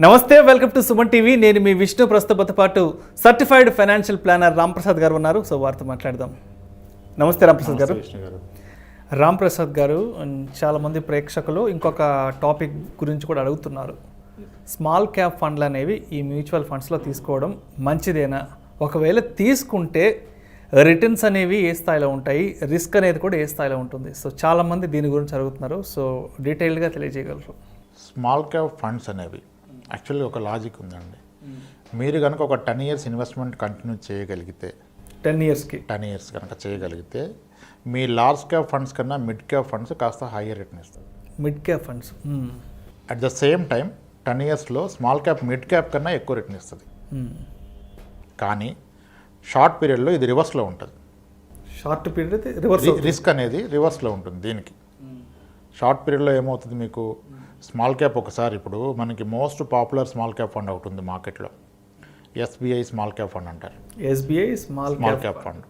నమస్తే, welcome to Suman TV. నేను మీ విష్ణు. ప్రస్తుతంతో పాటు సర్టిఫైడ్ ఫైనాన్షియల్ ప్లానర్ రాంప్రసాద్ గారు ఉన్నారు. సో వారితో మాట్లాడదాం. నమస్తే రాంప్రసాద్ గారు. రాంప్రసాద్ గారు, చాలామంది ప్రేక్షకులు ఇంకొక టాపిక్ గురించి కూడా అడుగుతున్నారు. స్మాల్ క్యాప్ ఫండ్లు అనేవి ఈ మ్యూచువల్ ఫండ్స్లో తీసుకోవడం మంచిదేనా? ఒకవేళ తీసుకుంటే రిటర్న్స్ అనేవి ఏ స్థాయిలో ఉంటాయి, రిస్క్ అనేది కూడా ఏ స్థాయిలో ఉంటుంది? సో చాలామంది దీని గురించి అడుగుతున్నారు. సో డీటెయిల్డ్గా తెలియజేయగలరు. స్మాల్ క్యాప్ ఫండ్స్ అనేవి యాక్చువల్లీ ఒక లాజిక్ ఉందండి. మీరు కనుక ఒక 10 years ఇన్వెస్ట్మెంట్ కంటిన్యూ చేయగలిగితే, 10 years కనుక చేయగలిగితే మీ లార్జ్ క్యాప్ ఫండ్స్ కన్నా మిడ్ క్యాప్ ఫండ్స్ కాస్త హైయర్ రిటర్న్ ఇస్తుంది. Mid cap funds at the same time 10 yearsలో స్మాల్ క్యాప్ మిడ్ క్యాప్ కన్నా ఎక్కువ రిటర్న్ ఇస్తుంది. కానీ షార్ట్ పీరియడ్లో ఇది రివర్స్లో ఉంటుంది. షార్ట్ పీరియడ్ రివర్స్ రిస్క్ అనేది రివర్స్లో ఉంటుంది. దీనికి షార్ట్ పీరియడ్లో ఏమవుతుంది, మీకు స్మాల్ క్యాప్ ఒకసారి ఇప్పుడు మనకి most popular small cap fund ఒకటి ఉంది మార్కెట్లో, ఎస్బీఐ స్మాల్ క్యాప్ ఫండ్ అంటారు. SBI small cap fund.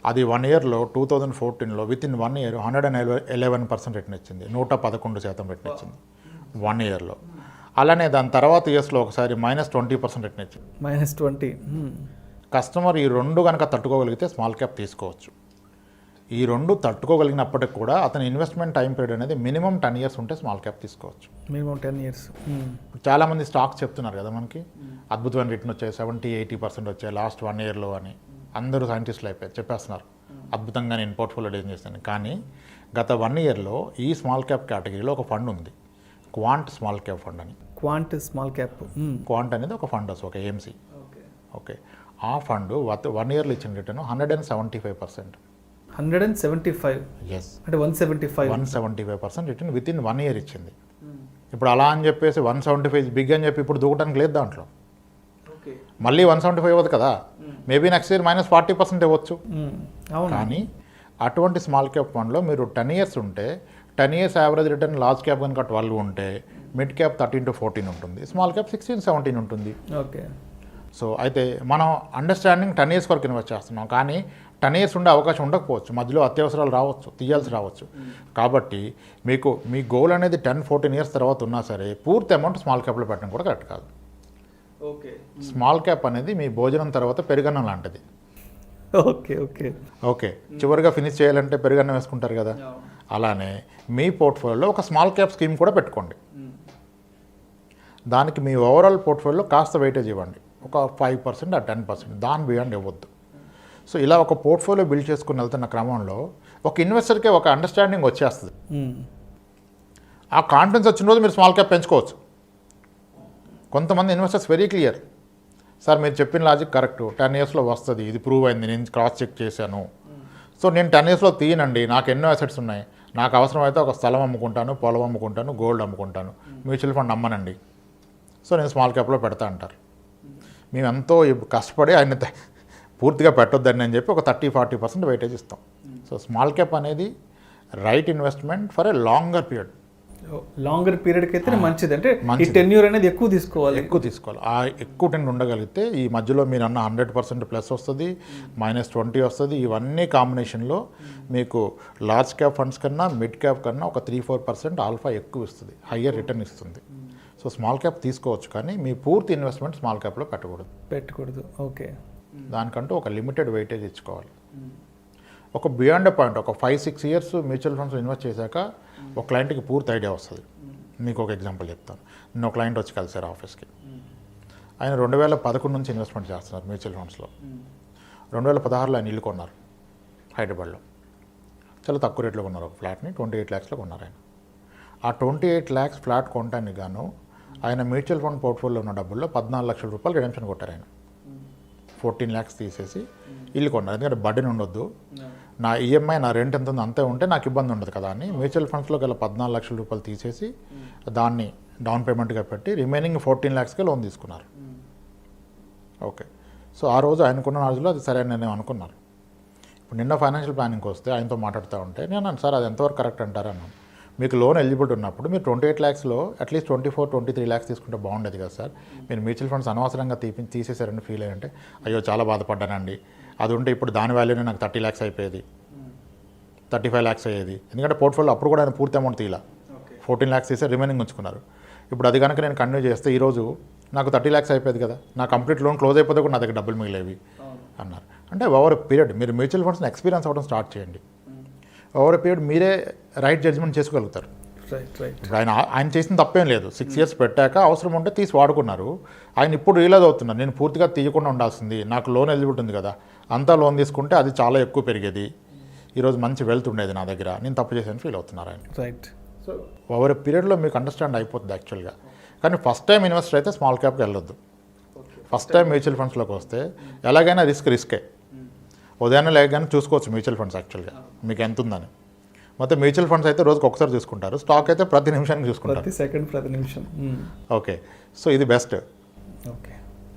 అది 1 yearలో 2014లో విత్ ఇన్ 1 year 111% రిటర్న్ ఇచ్చింది. 111% రిటర్న్ ఇచ్చింది 1 yearలో. అలానే దాని తర్వాత ఇయర్స్లో ఒకసారి -20% రిటర్న్ ఇచ్చింది. -20. కస్టమర్ ఈ రెండు కనుక తట్టుకోగలిగితే స్మాల్ క్యాప్ తీసుకోవచ్చు. ఈ రెండు తట్టుకోగలిగినప్పటికి కూడా అతని ఇన్వెస్ట్మెంట్ టైం పీరియడ్ అనేది మినిమం 10 years ఉంటే స్మాల్ క్యాప్ తీసుకోవచ్చు. Minimum 10 years. చాలామంది స్టాక్స్ చెప్తున్నారు కదా మనకి అద్భుతమైన రిటర్న్ వచ్చాయి, 70-80% వచ్చాయి లాస్ట్ 1 yearలో అని. అందరూ సైంటిస్టులు అయిపోయారు, చెప్పేస్తున్నారు అద్భుతంగా నేను పోర్ట్ఫోలియో డిజైన్ చేస్తాను. కానీ గత 1 yearలో ఈ స్మాల్ క్యాప్ కేటగిరీలో ఒక ఫండ్ ఉంది, క్వాంట్ స్మాల్ క్యాప్ ఫండ్ అని. Quant small cap. క్వాంట్ అనేది ఒక ఫండ్, ఒక ఏఎంసీ. ఓకే, ఆ ఫండ్ 1 yearలో ఇచ్చిన రిటర్న్ 175%. 175. ఎస్, అంటే 175% రిటర్న్ విత్ ఇన్ 1 year ఇచ్చింది. ఇప్పుడు అలా అని చెప్పేసి 175 బిగ్ అని చెప్పి ఇప్పుడు దూకడానికి లేదు దాంట్లో. మళ్ళీ 175 అవ్వదు కదా, మేబీ నెక్స్ట్ ఇయర్ -40% ఇవ్వచ్చు. కానీ అటువంటి స్మాల్ క్యాప్ ఫండ్లో మీరు 10 years ఉంటే 10 years average return large cap కనుక 12 ఉంటే మిడ్ క్యాప్ 13-14 ఉంటుంది, స్మాల్ క్యాప్ 16-17 ఉంటుంది. ఓకే. సో అయితే మనం అండర్స్టాండింగ్ 10 years వరకు ఇన్వెస్ట్ చేస్తున్నాం, కానీ 10 years ఉండే అవకాశం ఉండకపోవచ్చు, మధ్యలో అత్యవసరాలు రావచ్చు, తీయాల్సి రావచ్చు. కాబట్టి మీకు మీ గోల్ అనేది 10-14 years తర్వాత ఉన్నా సరే పూర్తి అమౌంట్ స్మాల్ క్యాప్లో పెట్టడం కూడా కరెక్ట్ కాదు. ఓకే. స్మాల్ క్యాప్ అనేది మీ భోజనం తర్వాత పెరుగన్నం లాంటిది. ఓకే ఓకే ఓకే, చివరిగా ఫినిష్ చేయాలంటే పెరుగన్నం వేసుకుంటారు కదా, అలానే మీ పోర్ట్ఫోలియోలో ఒక స్మాల్ క్యాప్ స్కీమ్ కూడా పెట్టుకోండి. దానికి మీ ఓవరాల్ పోర్ట్ఫోలియోలో కాస్త వెయిటేజ్ ఇవ్వండి, ఒక 5% ఆ 10%, దాని బియాండ్ ఇవ్వద్దు. సో ఇలా ఒక పోర్ట్ఫోలియో బిల్డ్ చేసుకుని వెళ్తున్న క్రమంలో ఒక ఇన్వెస్టర్కే ఒక అండర్స్టాండింగ్ వచ్చేస్తుంది. ఆ కాన్ఫిడెన్స్ వచ్చిన రోజు మీరు స్మాల్ క్యాప్ పెంచుకోవచ్చు. కొంతమంది ఇన్వెస్టర్స్ వెరీ క్లియర్, సార్ మీరు చెప్పిన లాజిక్ కరెక్ట్, 10 yearsలో వస్తుంది, ఇది ప్రూవ్ అయింది, నేను క్రాస్ చెక్ చేశాను, సో నేను 10 yearsలో తీయనండి, నాకు ఎన్నో అసెట్స్ ఉన్నాయి, నాకు అవసరమైతే ఒక స్థలం అమ్ముకుంటాను, పొలం అమ్ముకుంటాను, గోల్డ్ అమ్ముకుంటాను, మ్యూచువల్ ఫండ్ అమ్మనండి, సో నేను స్మాల్ క్యాప్లో పెడతా అంటారు. మేము ఎంతో కష్టపడి ఆయన పూర్తిగా పెట్టొద్దని అని చెప్పి ఒక 30-40% వెయిటేజ్ ఇస్తాం. సో స్మాల్ క్యాప్ అనేది right investment for a longer period. Longer పీరియడ్కి అయితే మంచిది. అంటే ఈ టెన్యూర్ అనేది ఎక్కువ తీసుకోవాలి. ఆ ఎక్కువ టెన్ ఉండగలిగితే ఈ మధ్యలో మీరు అన్న 100% ప్లస్ వస్తుంది, -20 వస్తుంది. ఇవన్నీ కాంబినేషన్లో మీకు లార్జ్ క్యాప్ ఫండ్స్ కన్నా మిడ్ క్యాప్ కన్నా ఒక 3-4% ఆల్ఫా ఎక్కువ ఇస్తుంది, హయ్యర్ రిటర్న్ ఇస్తుంది. సో స్మాల్ క్యాప్ తీసుకోవచ్చు, కానీ మీ పూర్తి ఇన్వెస్ట్మెంట్ స్మాల్ క్యాప్లో పెట్టకూడదు. ఓకే. దానికంటూ ఒక లిమిటెడ్ వెయిటేజ్ ఇచ్చుకోవాలి. ఒక బియాండ్ పాయింట్, ఒక 5-6 years మ్యూచువల్ ఫండ్స్ ఇన్వెస్ట్ చేశాక ఒక క్లయింట్కి పూర్తి ఐడియా వస్తుంది. మీకు ఒక ఎగ్జాంపుల్ చెప్తాను. నేను ఒక క్లయింట్ వచ్చి కలిసారు ఆఫీస్కి. ఆయన 2011 నుంచి ఇన్వెస్ట్మెంట్ చేస్తున్నారు మ్యూచువల్ ఫండ్స్లో. 2016లో ఆయన ఇల్లు కొన్నారు హైదరాబాద్లో. చాలా తక్కువ రేట్లో కొన్నారు, ఒక ఫ్లాట్ని 28 lakhsలో కొన్నారు ఆయన. ఆ 28 lakhs ఫ్లాట్ కొనడానికి గాను ఆయన మ్యూచువల్ ఫండ్ పోర్ట్ఫోలియో ఉన్న డబ్బుల్లో 14 లక్షల రూపాయలు రిడెంప్షన్ కొట్టారు ఆయన. 14 lakhs తీసేసి ఇల్లు కొన్నారు. ఎందుకంటే బడ్డీని ఉండొద్దు, నా ఈఎంఐ నా రెంట్ ఎంత ఉందో అంతే ఉంటే నాకు ఇబ్బంది ఉండదు కదా అని మ్యూచువల్ ఫండ్స్లో గల 14 లక్షల రూపాయలు తీసేసి దాన్ని డౌన్ పేమెంట్గా పెట్టి రిమైనింగ్ 14 lakhsకే లోన్ తీసుకున్నారు. ఓకే. సో ఆ రోజు ఆయనకున్న నాలెడ్జ్లో అది సరైన నిర్ణయం అనుకున్నారు. ఇప్పుడు నిన్న ఫైనాన్షియల్ ప్లానింగ్కి వస్తే ఆయనతో మాట్లాడుతూ ఉంటే నేను అన్నాను, సార్ అది ఎంతవరకు కరెక్ట్ అంటారు అన్నాను. మీకు లోన్ ఎలిజిబిలిటీ ఉన్నప్పుడు మీరు 28 lakhsలో అట్లీస్ట్ 24-23 lakhs తీసుకుంటే బాగుండేది కదా సార్, మీరు మ్యూచువల్ ఫండ్స్ అనవసరంగా తీసేశారని ఫీల్ అయ్యంటే, అయ్యో చాలా బాధపడ్డానండి, అది ఉంటే ఇప్పుడు దాని వాల్యూనే నాకు 30 lakhs అయిపోయేది, 35 lakhs అయ్యేది. ఎందుకంటే పోర్ట్ఫోలియో అప్పుడు కూడా ఆయన పూర్తి అమౌంట్ తీయాల, 14 lakhs తీసే రిమైనింగ్ ఉంచుకున్నారు. ఇప్పుడు అది కనుక నేను కంటిన్యూ చేస్తే ఈరోజు నాకు 30 lakhs అయిపోయేది కదా, నా కంప్లీట్ లోన్ క్లోజ్ అయిపోతే కూడా నా దగ్గర డబ్బులు మిగిలేవి అన్నారు. అంటే ఓవర్ పీరియడ్ మీరు మ్యూచువల్ ఫండ్స్ని ఎక్స్పీరియన్స్ అవ్వడం స్టార్ట్ చేయండి. ఓవర్ పీరియడ్ మీరే రైట్ జడ్జ్మెంట్ చేసుకోగలుగుతారు. ఇప్పుడు ఆయన చేసిన తప్పేం లేదు. 6 years పెట్టాక అవసరం ఉంటే తీసి వాడుకున్నారు. ఆయన ఇప్పుడు రియలైజ్ అవుతున్నారు, నేను పూర్తిగా తీయకుండా ఉండాల్సింది, నాకు లోన్ ఎలిజిబిలిటీ ఉంది కదా, అంతా లోన్ తీసుకుంటే అది చాలా ఎక్కువ పెరిగేది, ఈరోజు మంచి వెల్త్ ఉండేది నా దగ్గర, నేను తప్పు చేశాను ఫీల్ అవుతున్నారు ఆయన. రైట్. సో ఓవర్ పీరియడ్లో మీకు అండర్స్టాండ్ అయిపోతుంది యాక్చువల్గా. కానీ ఫస్ట్ టైం ఇన్వెస్టర్ అయితే స్మాల్ క్యాప్కి వెళ్ళొద్దు. ఫస్ట్ టైం మ్యూచువల్ ఫండ్స్లోకి వస్తే ఎలాగైనా రిస్కే. ఉదయాన్నే లేకగానే చూసుకోవచ్చు మ్యూచువల్ ఫండ్స్ యాక్చువల్గా మీకు ఎంత ఉందని. మొత్తం మ్యూచువల్ ఫండ్స్ అయితే రోజుకి ఒకసారి చూసుకుంటారు, స్టాక్ అయితే ప్రతి నిమిషానికి చూసుకుంటారు, ప్రతి నిమిషం. ఓకే, సో ఇది బెస్ట్.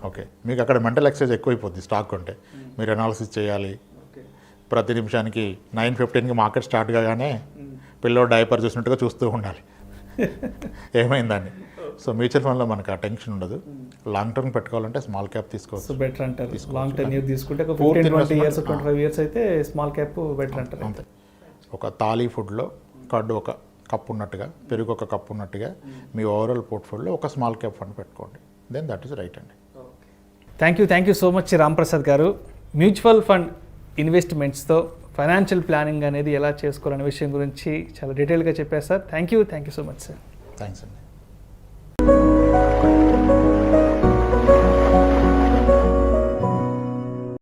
ఓకే, మీకు అక్కడ మెంటల్ ఎక్సర్సైజ్ ఎక్కువైపోద్ది. స్టాక్ ఉంటే మీరు అనాలిసిస్ చేయాలి ప్రతి నిమిషానికి. 9:15కి మార్కెట్ స్టార్ట్ కాగానే పిల్లోడు డైపర్ చూసినట్టుగా చూస్తూ ఉండాలి ఏమైందని. సో మ్యూచువల్ ఫండ్లో మనకు ఆ టెన్షన్ ఉండదు. లాంగ్ టర్మ్ పెట్టుకోవాలంటే స్మాల్ క్యాప్ తీసుకోవచ్చు. బెటర్ అంటారు. లాంగ్ టర్మ్ తీసుకుంటే 15-20 years 25 years అయితే స్మాల్ క్యాప్ బెటర్ అంటారు. అంతే. ఒక థాలీ ఫుడ్లో కర్డ్ ఒక కప్ ఉన్నట్టుగా, పెరుగు ఒక కప్ ఉన్నట్టుగా మీ ఓవరాల్ పోర్ట్ఫోలియోలో ఒక స్మాల్ క్యాప్ ఫండ్ పెట్టుకోండి. దెన్ దట్ ఈస్ రైట్ అండి. Thank you so much Ramprasad గారు. మ్యూచువల్ ఫండ్ ఇన్వెస్ట్మెంట్స్తో ఫైనాన్షియల్ ప్లానింగ్ అనేది ఎలా చేసుకోవాలనే విషయం గురించి చాలా డీటెయిల్గా చెప్పారు sir. Thank you so much sir. Thanks అండి.